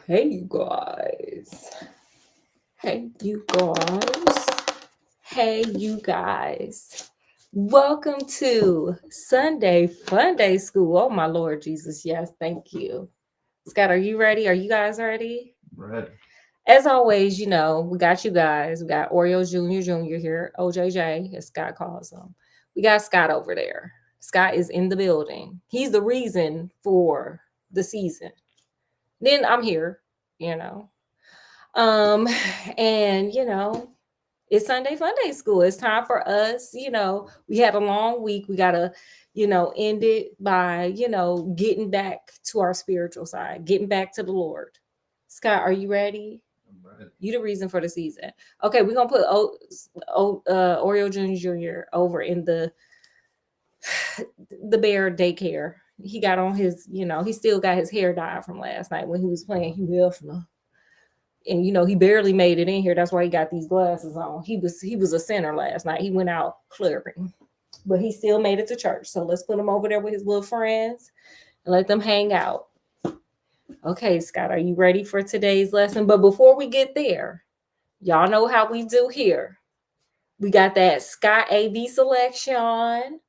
Hey, you guys. Hey, you guys. Hey, you guys. Welcome to Sunday Funday School. Oh, my Lord Jesus. Yes, thank you. Scott, are you ready? Are you guys ready? Ready. As always, we got you guys. We got Oreo Jr. here, OJJ, as Scott calls him. We got Scott over there. Scott is in the building. He's the reason for the season. Then I'm here, you know. Um, and it's Sunday Funday School. It's time for us. We had a long week. We gotta, end it by, getting back to our spiritual side, getting back to the Lord. Scott, are you ready? I'm ready. You the reason for the season. Okay, we're gonna put Oreo Jr. over in the bear daycare. He got on his, he still got his hair dyed from last night when he was playing Hugh Hefner. And he barely made it in here. That's why he got these glasses on. He was a sinner last night. He went out clearing, but he still made it to church. So let's put him over there with his little friends and let them hang out. Okay, Scott, are you ready for today's lesson? But before we get there, y'all know how we do here. We got that Scott AV selection.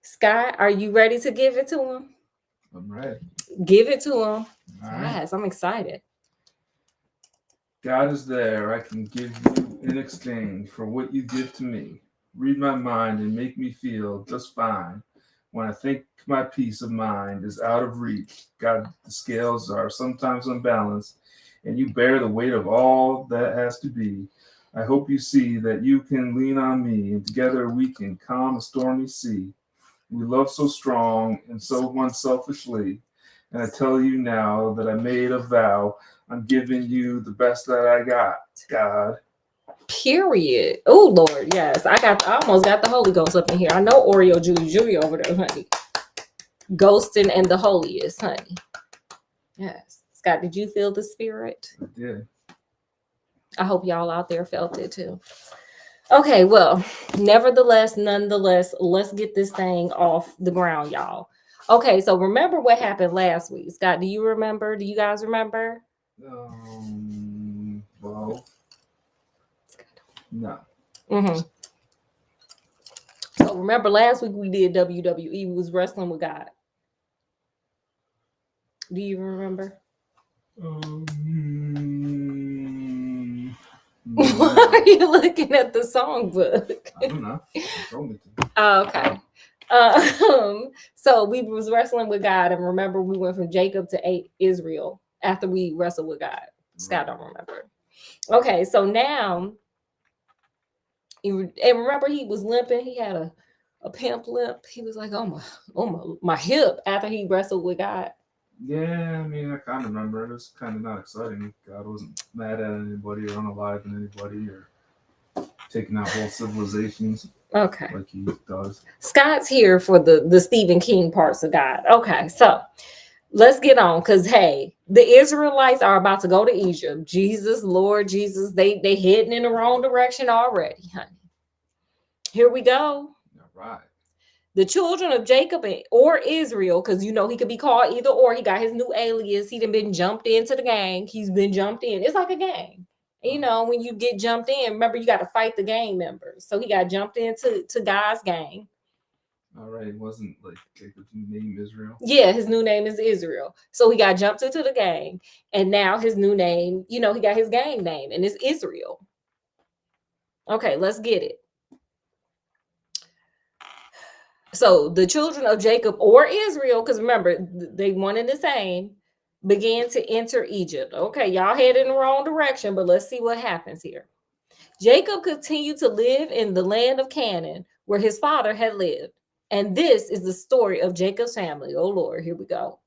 Scott, are you ready to give it to him? I'm ready. Give it to him. All right. Yes, I'm excited. God is there. I can give you in exchange for what you give to me. Read my mind and make me feel just fine. When I think my peace of mind is out of reach, God, the scales are sometimes unbalanced, and you bear the weight of all that has to be. I hope you see that you can lean on me, and together we can calm a stormy sea. We love so strong and so unselfishly. And I tell you now that I made a vow. I'm giving you the best that I got, God. Period. Oh Lord, yes. I almost got the Holy Ghost up in here. I know Oreo Jr. over there, honey. Ghosting and the holiest, honey. Yes. Scott, did you feel the spirit? I did. I hope y'all out there felt it too. Okay, well, nonetheless, let's get this thing off the ground, y'all. Okay, so remember what happened last week. Scott, do you remember? Do you guys remember? Well, no. Mm-hmm. So remember last week we did WWE. We was wrestling with God. Do you remember? Why are you looking at the songbook? I don't know. You told me to. Okay. So we was wrestling with God, and remember we went from Jacob to Israel after we wrestled with God. Scott don't remember. Okay, so now, and remember he was limping. He had a pimp limp. He was like, oh my hip after he wrestled with God. Yeah, I mean, I kind of remember. It was kind of not exciting. God wasn't mad at anybody or unaliving anybody or taking out whole civilizations. Okay. Like he does. Scott's here for the Stephen King parts of God. Okay, so let's get on, because hey, the Israelites are about to go to Egypt. Jesus, Lord Jesus, they heading in the wrong direction already, honey. Here we go. All right. The children of Jacob or Israel, because he could be called either or. He got his new alias. He done been jumped into the gang. He's been jumped in. It's like a gang. When you get jumped in, remember you got to fight the gang members. So he got jumped into God's gang. All right. It wasn't like Jacob's new name Israel. Yeah, his new name is Israel. So he got jumped into the gang, and now his new name, he got his gang name, and it's Israel. Okay, let's get it. So the children of Jacob or Israel, because remember, they one and the same, began to enter Egypt. Okay, y'all headed in the wrong direction, but let's see what happens here. Jacob continued to live in the land of Canaan, where his father had lived. And this is the story of Jacob's family. Oh, Lord, here we go.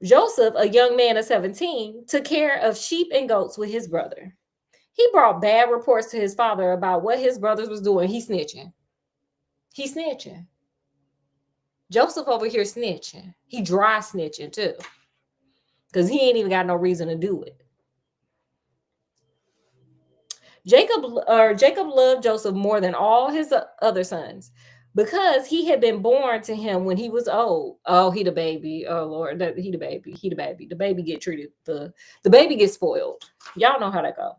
Joseph, a young man of 17, took care of sheep and goats with his brother. He brought bad reports to his father about what his brothers was doing. He's snitching. Joseph over here snitching. He dry snitching too, because he ain't even got no reason to do it. Jacob loved Joseph more than all his other sons, because he had been born to him when he was old. Oh, he the baby. Oh Lord, he the baby. He the baby. The baby get treated. The baby gets spoiled. Y'all know how that go.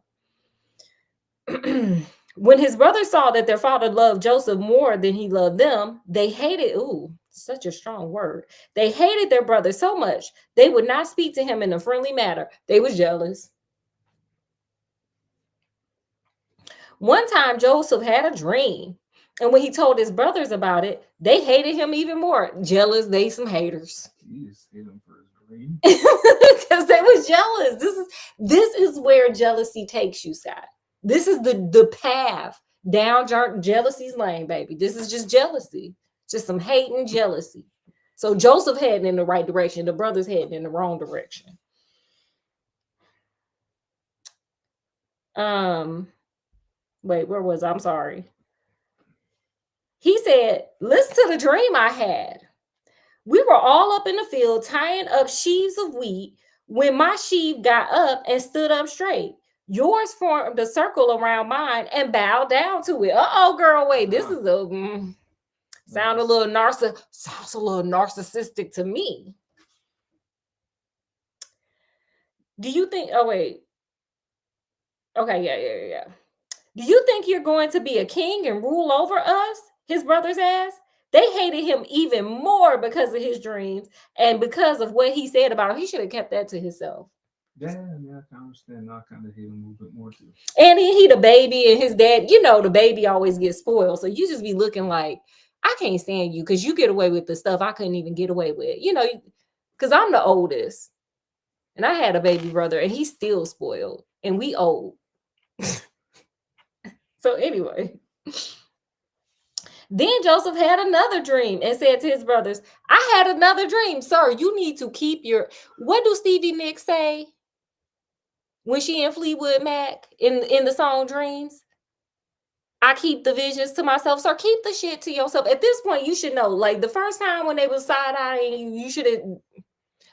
When his brothers saw that their father loved Joseph more than he loved them, they hated. Ooh, such a strong word. They hated their brother so much they would not speak to him in a friendly manner. They was jealous. One time, Joseph had a dream. And when he told his brothers about it, they hated him even more. Jealous, they some haters. Jeez, hate him for his dream. Because they was jealous. This is where jealousy takes you, Scott. This is the path down jealousy's lane, baby. This is just jealousy. Just some hate and jealousy. So Joseph heading in the right direction. The brothers heading in the wrong direction. Wait, where was I? I'm sorry. He said, listen to the dream I had. We were all up in the field tying up sheaves of wheat when my sheaf got up and stood up straight. Yours formed a circle around mine and bowed down to it. Uh-oh, girl, wait. This is sounds a little narcissistic to me. Do you think, oh wait. Okay, yeah. Do you think you're going to be a king and rule over us? His brothers asked. They hated him even more because of his dreams and because of what he said about him. He should have kept that to himself. Yeah, I can understand. I kind of hate him a little bit more too. And he the baby, and his dad, the baby always gets spoiled. So you just be looking like, I can't stand you because you get away with the stuff I couldn't even get away with. Because I'm the oldest. And I had a baby brother, and he's still spoiled. And we old. So anyway. Then Joseph had another dream and said to his brothers, I had another dream. Sir, you need to keep what do Stevie Nicks say when she in Fleetwood Mac in the song Dreams? I keep the visions to myself. Sir, keep the shit to yourself. At this point, you should know, like the first time when they was side-eyeing you should have,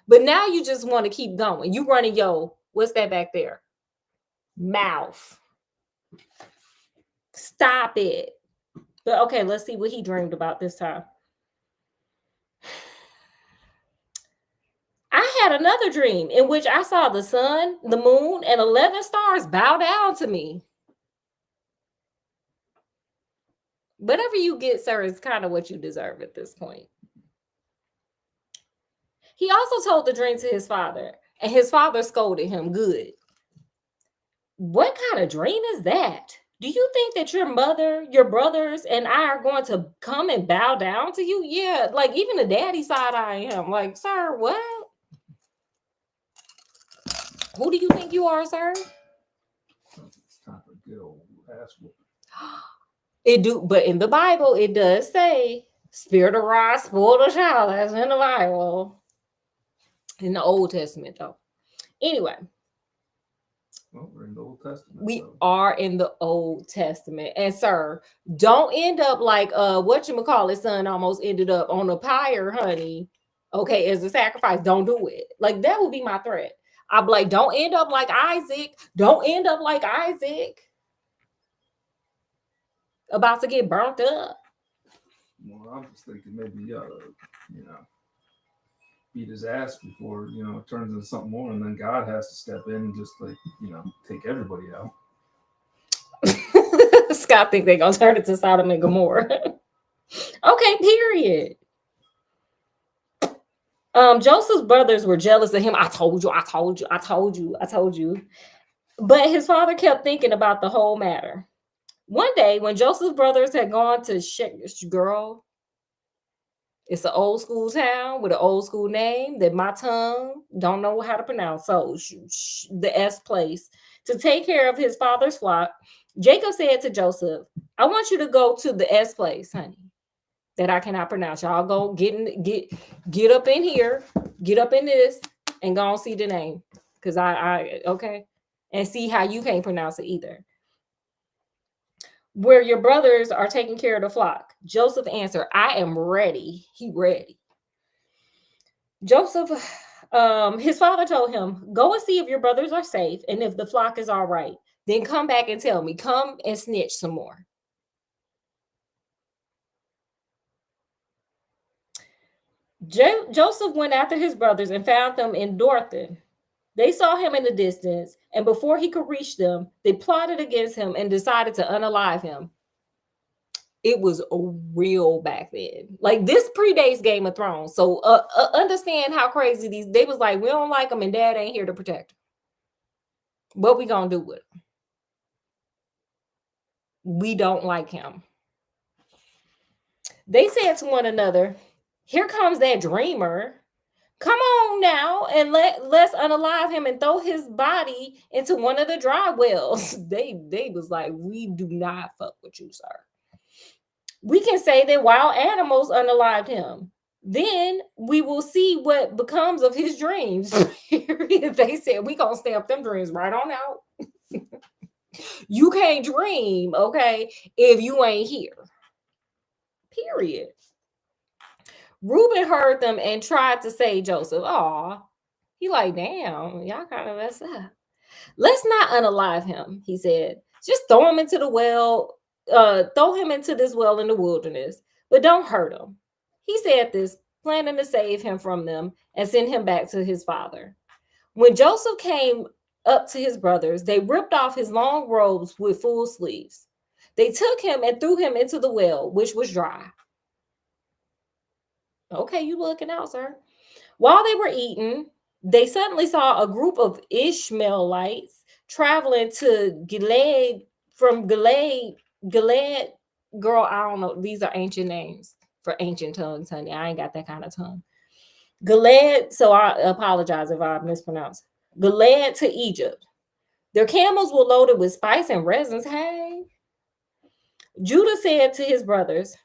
but now you just want to keep going. You running what's that back there? Mouth. Stop it. But okay, let's see what he dreamed about this time. I had another dream in which I saw the sun, the moon, and 11 stars bow down to me. Whatever you get, sir, is kind of what you deserve at this point. He also told the dream to his father, and his father scolded him good. What kind of dream is that? Do you think that your mother, your brothers, and I are going to come and bow down to you? Yeah, like even the daddy side-eyeing him. Like, sir, what? Who do you think you are, sir? It's time for a good old ass whooping. It do, but in the Bible, it does say, spirit of rod, spoil the child. That's in the Bible. In the Old Testament, though. Anyway. Well, we're in the Old Testament. We are in the Old Testament. And sir, don't end up like whatchamacallit's son almost ended up on a pyre, honey. Okay, as a sacrifice. Don't do it. Like that would be my threat. I'd be like, don't end up like Isaac. Don't end up like Isaac. About to get burnt up. Well, I'm just thinking maybe beat his ass before, it turns into something more, and then God has to step in and just take everybody out. Scott think they're gonna turn it to Sodom and Gomorrah. Okay, period. Joseph's brothers were jealous of him. I told you. But his father kept thinking about the whole matter. One day, when Joseph's brothers had gone to girl, it's an old school town with an old school name that my tongue don't know how to pronounce. So the S place to take care of his father's flock. Jacob said to Joseph, I want you to go to the S place, honey, that I cannot pronounce. Y'all go get up in here, get up in this, and go and see the name. Because okay. And see how you can't pronounce it either. Where your brothers are taking care of the flock. Joseph answered, I am ready. He ready. Joseph, his father told him, go and see if your brothers are safe and if the flock is all right. Then come back and tell me. Come and snitch some more. Joseph went after his brothers and found them in Dothan. They saw him in the distance, and before he could reach them, they plotted against him and decided to unalive him. It was real back then. Like this predates Game of Thrones. So understand how crazy they was like, we don't like him and dad ain't here to protect him. What we gonna do with him? We don't like him. They said to one another, here comes that dreamer. Come on now and let's unalive him and throw his body into one of the dry wells. They was like, we do not fuck with you, sir. We can say that wild animals unalived him. Then we will see what becomes of his dreams. They said, we gonna stamp them dreams right on out. You can't dream, okay, if you ain't here. Period. Reuben heard them and tried to say Joseph. Aw, he like, damn, y'all kind of messed up. Let's not unalive him, he said. Just throw him into the well, throw him into this well in the wilderness, but don't hurt him. He said this, planning to save him from them and send him back to his father. When Joseph came up to his brothers, they ripped off his long robes with full sleeves. They took him and threw him into the well, which was dry. Okay, you looking out, sir. While they were eating, they suddenly saw a group of Ishmaelites traveling to Gilead from Gilead. Girl, I don't know. These are ancient names for ancient tongues, honey. I ain't got that kind of tongue. Gilead, so I apologize if I mispronounce. Gilead to Egypt. Their camels were loaded with spice and resins. Hey. Judah said to his brothers,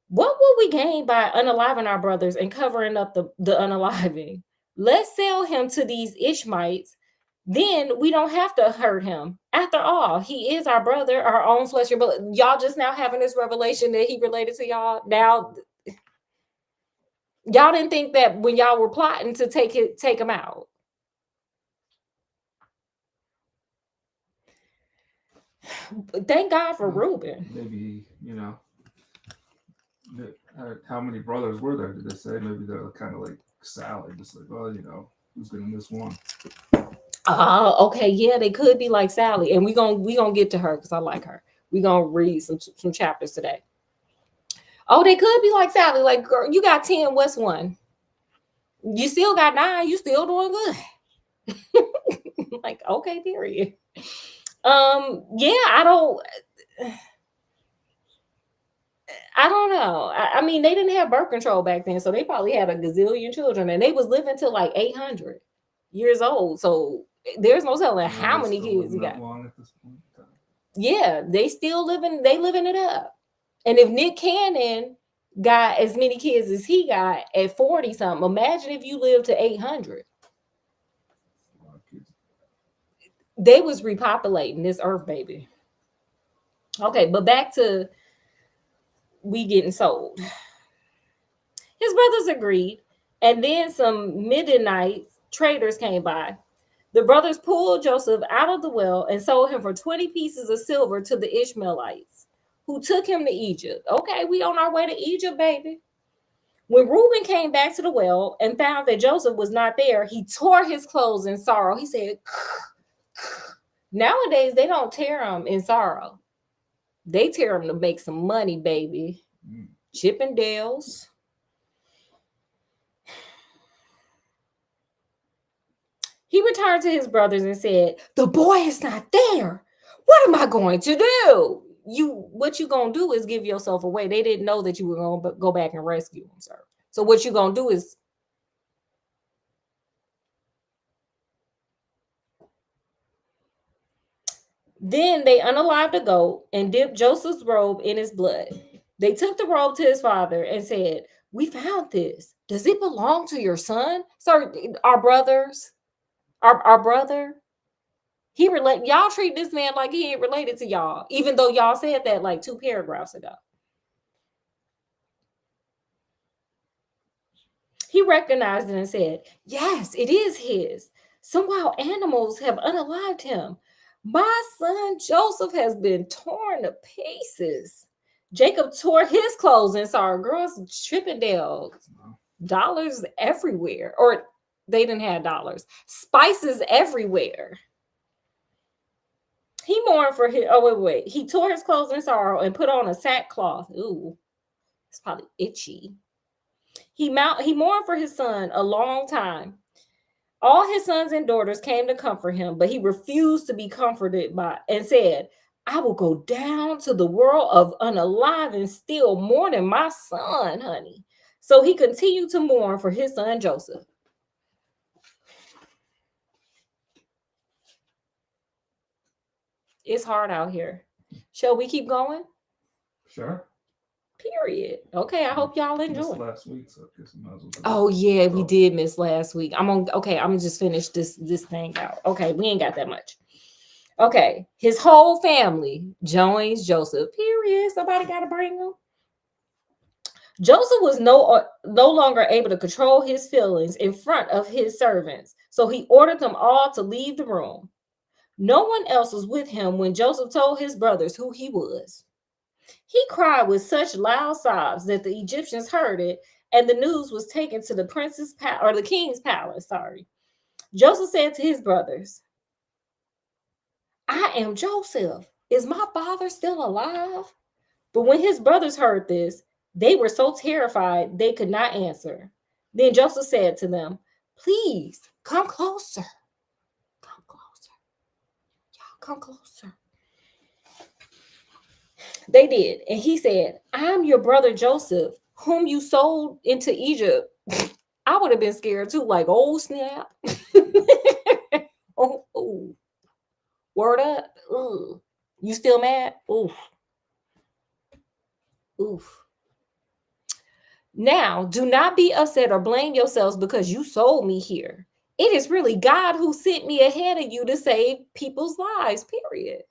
what will we gain by unaliving our brothers and covering up the unaliving? Let's sell him to these Ishmaelites. Then we don't have to hurt him. After all, he is our brother, our own flesh and blood. Y'all just now having this revelation that he related to y'all. Now, y'all didn't think that when y'all were plotting to take him out. Thank God for Reuben. Maybe, how many brothers were there? Did they say? Maybe they're kind of like Sally, just like, well, who's gonna miss one? Okay, yeah, they could be like Sally, and we gonna get to her because I like her. We gonna read some chapters today. Oh, they could be like Sally, like, girl, you got 10, what's one? You still got 9, you still doing good. Like, okay, period. Yeah, I don't know. I mean, they didn't have birth control back then, so they probably had a gazillion children, and they was living till like 800 years old. So there's no telling how many kids he got. Long at this point in time. Yeah, they still living. They living it up. And if Nick Cannon got as many kids as he got at 40 something, imagine if you lived to 800. They was repopulating this earth, baby. Okay, but back to we getting sold. His brothers agreed, and then some Midianite traders came by. The brothers pulled Joseph out of the well and sold him for 20 pieces of silver to the Ishmaelites, who took him to Egypt. Okay, we on our way to Egypt, baby. When Reuben came back to the well and found that Joseph was not there, he tore his clothes in sorrow. He said, nowadays they don't tear them in sorrow. They tear them to make some money, baby. Chippendales. He returned to his brothers and said, the boy is not there. What am I going to do? What you gonna do is give yourself away. They didn't know that you were gonna go back and rescue him, sir. So what you gonna do is then they unalived a goat and dipped Joseph's robe in his blood. They took the robe to his father and said, we found this. Does it belong to your son? Sir, our brothers, our brother. Y'all treat this man like he ain't related to y'all, even though y'all said that like 2 paragraphs ago. He recognized it and said, yes, it is his. Some wild animals have unalived him. My son Joseph has been torn to pieces. Jacob tore his clothes and saw girls Chippendales. Dollars everywhere. Or they didn't have dollars. Spices everywhere. He mourned for his, oh, wait. He tore his clothes in sorrow and put on a sackcloth. Ooh, it's probably itchy. He mourned for his son a long time. All his sons and daughters came to comfort him, but he refused to be comforted by and said, I will go down to the world of unalive and still mourning my son, honey. So he continued to mourn for his son Joseph. It's hard out here. Shall we keep going? Sure. Period. Okay, I hope y'all enjoy. Last week, so I guess I might as well. Oh yeah, we did miss last week. I'm gonna just finish this thing out. Okay, we ain't got that much. Okay, his whole family joins Joseph. Period. Somebody gotta bring him. Joseph was no longer able to control his feelings in front of his servants, so he ordered them all to leave the room. No one else was with him when Joseph told his brothers who he was. He cried with such loud sobs that the Egyptians heard it, and the news was taken to the king's palace. Joseph said to his brothers, I am Joseph. Is my father still alive? But when his brothers heard this, they were so terrified they could not answer. Then Joseph said to them, please come closer. Come closer. Y'all come closer. They did. And he said, I'm your brother Joseph, whom you sold into Egypt. I would have been scared too, like, oh, snap. oh. Word up. Ooh. You still mad? Oof. Now, do not be upset or blame yourselves because you sold me here. It is really God who sent me ahead of you to save people's lives, period.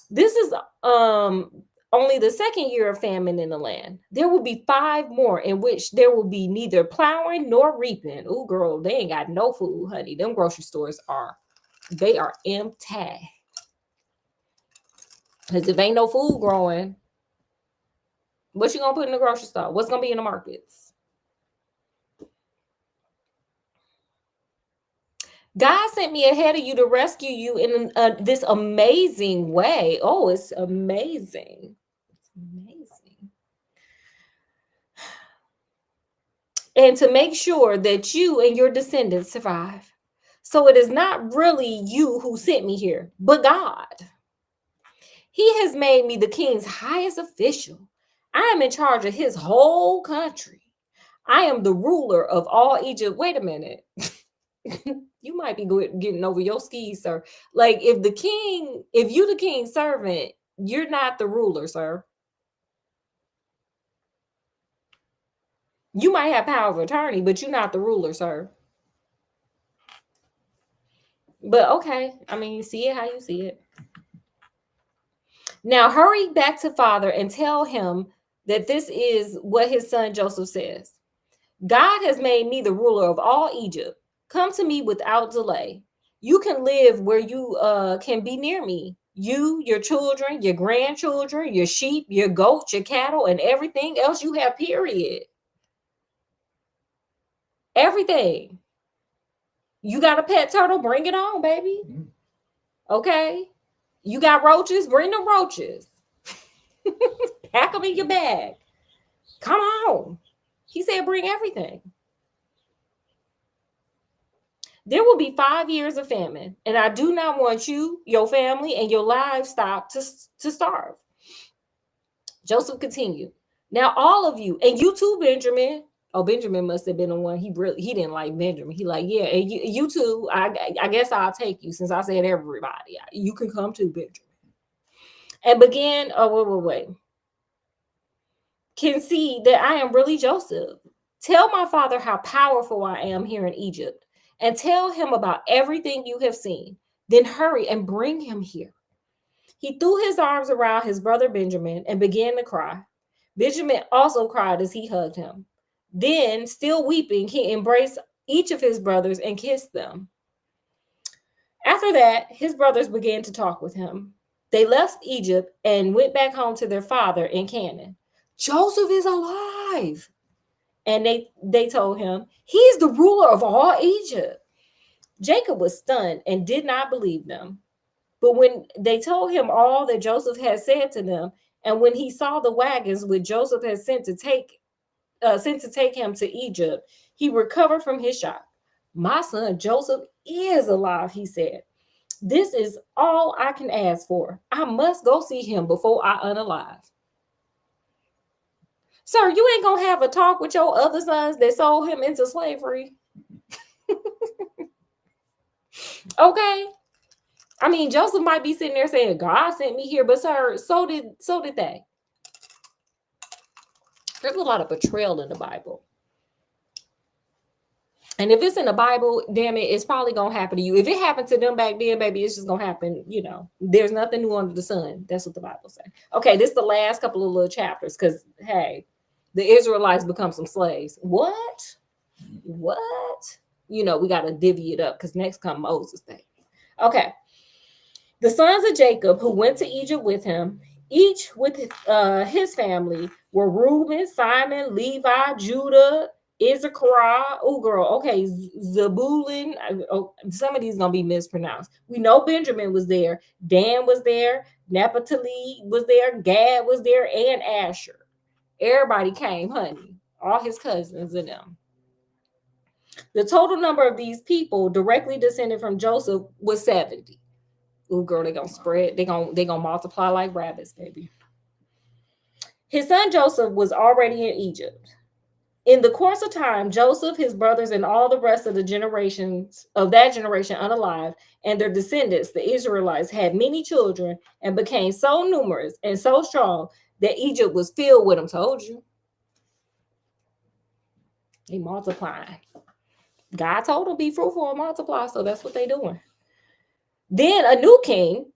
This is only the second year of famine in the land. There will be 5 more in which there will be neither plowing nor reaping. Oh, girl, they ain't got no food, honey. Them grocery stores are empty. Because if ain't no food growing, what you gonna put in the grocery store? What's gonna be in the markets? God sent me ahead of you to rescue you in this amazing way. Oh, it's amazing. It's amazing. And to make sure that you and your descendants survive. So it is not really you who sent me here, but God. He has made me the king's highest official. I am in charge of his whole country. I am the ruler of all Egypt. Wait a minute. You might be getting over your skis, sir. Like if you the king's servant, you're not the ruler, sir. You might have power of attorney, but you're not the ruler, sir. But okay, I mean, you see it how you see it. Now hurry back to father and tell him that this is what his son Joseph says. God has made me the ruler of all Egypt. Come to me without delay. You can live where you can be near me. You, your children, your grandchildren, your sheep, your goats, your cattle, and everything else you have, period. Everything. You got a pet turtle, bring it on, baby. Okay. You got roaches, bring the roaches. Pack them in your bag. Come on. He said, bring everything. There will be 5 years of famine, and I do not want you, your family, and your livestock to starve. Joseph continued. Now, all of you, and you too, Benjamin. Oh, Benjamin must have been the one he didn't like Benjamin. He like, yeah, and you too. I guess I'll take you since I said everybody. You can come too, Benjamin. And begin. Oh, wait. Can see that I am really Joseph. Tell my father how powerful I am here in Egypt. And tell him about everything you have seen. Then hurry and bring him here. He threw his arms around his brother Benjamin and began to cry. Benjamin also cried as he hugged him. Then, still weeping, he embraced each of his brothers and kissed them. After that, his brothers began to talk with him. They left Egypt and went back home to their father in Canaan. Joseph is alive. And they told him, he's the ruler of all Egypt. Jacob was stunned and did not believe them. But when they told him all that Joseph had said to them, and when he saw the wagons which Joseph had sent to take him to Egypt, he recovered from his shock. My son Joseph is alive, he said. This is all I can ask for. I must go see him before I unalive. Sir, you ain't gonna have a talk with your other sons that sold him into slavery. Okay. I mean, Joseph might be sitting there saying, God sent me here, but sir, so did they. There's a lot of betrayal in the Bible. And if it's in the Bible, damn it, it's probably going to happen to you. If it happened to them back then, baby, it's just going to happen. There's nothing new under the sun. That's what the Bible says. Okay, this is the last couple of little chapters because, hey, the Israelites become some slaves. What? We got to divvy it up because next come Moses' thing. Okay. The sons of Jacob who went to Egypt with him, each with his family, were Reuben, Simon, Levi, Judah, Issachar, Zebulun. Some of these gonna be mispronounced. We know Benjamin was there, Dan was there, Naphtali was there, Gad was there, and Asher. Everybody came, honey. All his cousins and them. The total number of these people directly descended from Joseph was 70. Ooh, girl, they're gonna spread. They're gonna multiply like rabbits, baby. His son Joseph was already in Egypt. In the course of time, Joseph, his brothers, and all the rest of the generations of that generation unalive, and their descendants, the Israelites, had many children and became so numerous and so strong that Egypt was filled with them. Told you. They multiplying. God told them be fruitful and multiply, so that's what they're doing. Then a new king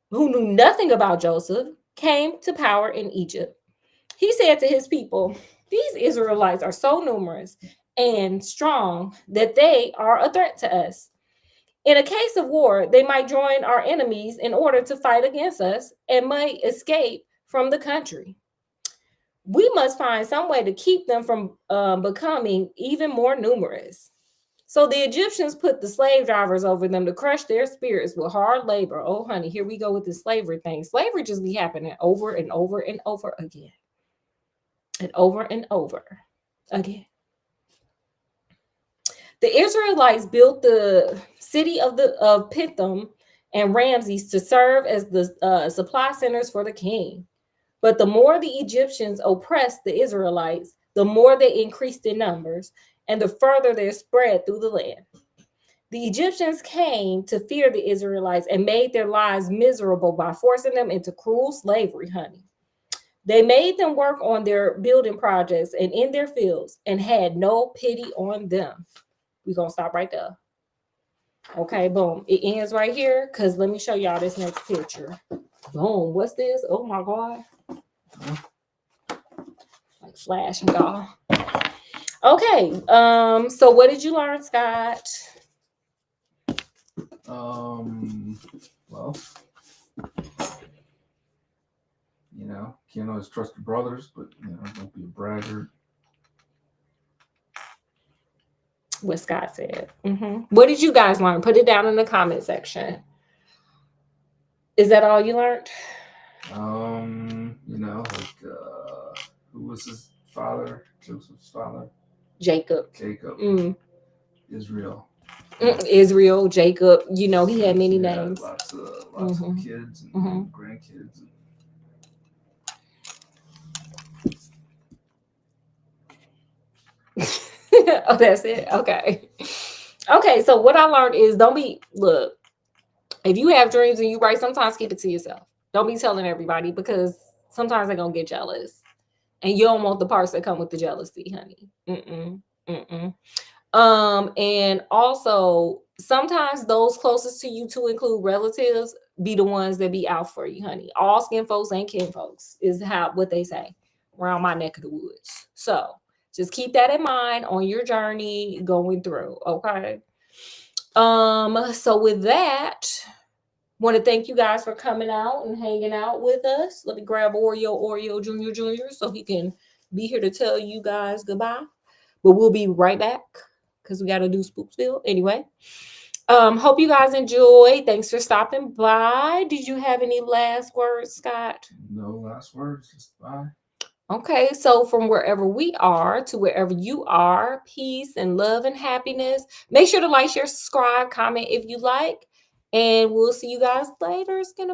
who knew nothing about Joseph came to power in Egypt. He said to his people, these Israelites are so numerous and strong that they are a threat to us. In a case of war, they might join our enemies in order to fight against us and might escape from the country. We must find some way to keep them from becoming even more numerous. So the Egyptians put the slave drivers over them to crush their spirits with hard labor. Oh, honey, here we go with this slavery thing. Slavery just be happening over and over and over again. And over and over again. The Israelites built the city of Pithom and Ramses to serve as the supply centers for the king. But the more the Egyptians oppressed the Israelites, the more they increased in numbers and the further they spread through the land. The Egyptians came to fear the Israelites and made their lives miserable by forcing them into cruel slavery, honey. They made them work on their building projects and in their fields and had no pity on them. We're going to stop right there. Okay, boom. It ends right here because let me show y'all this next picture. Boom. What's this? Oh, my God. Like flashing, y'all. Okay. So what did you learn, Scott? Well, can't always trust your brothers, but don't be a braggart. What Scott said. What did you guys learn? Put it down in the comment section. Is that all you learned? Who was his father? Joseph's father? Jacob. Israel. Israel, Jacob. He had many names. Lots of kids and grandkids. Oh, that's it. Okay. So what I learned is look, if you have dreams and you write, sometimes keep it to yourself. Don't be telling everybody because sometimes they're gonna get jealous, and you don't want the parts that come with the jealousy, honey. And also sometimes those closest to you, to include relatives, be the ones that be out for you, honey. All skin folks ain't kin folks is what they say around my neck of the woods. So just keep that in mind on your journey going through. Okay. So with that, want to thank you guys for coming out and hanging out with us. Let me grab Oreo Junior so he can be here to tell you guys goodbye. But we'll be right back because we got to do Spoopsville anyway. Hope you guys enjoy. Thanks for stopping by. Did you have any last words, Scott? No last words. Just bye. Okay, so from wherever we are to wherever you are, peace and love and happiness. Make sure to like, share, subscribe, comment if you like, and we'll see you guys later. It's gonna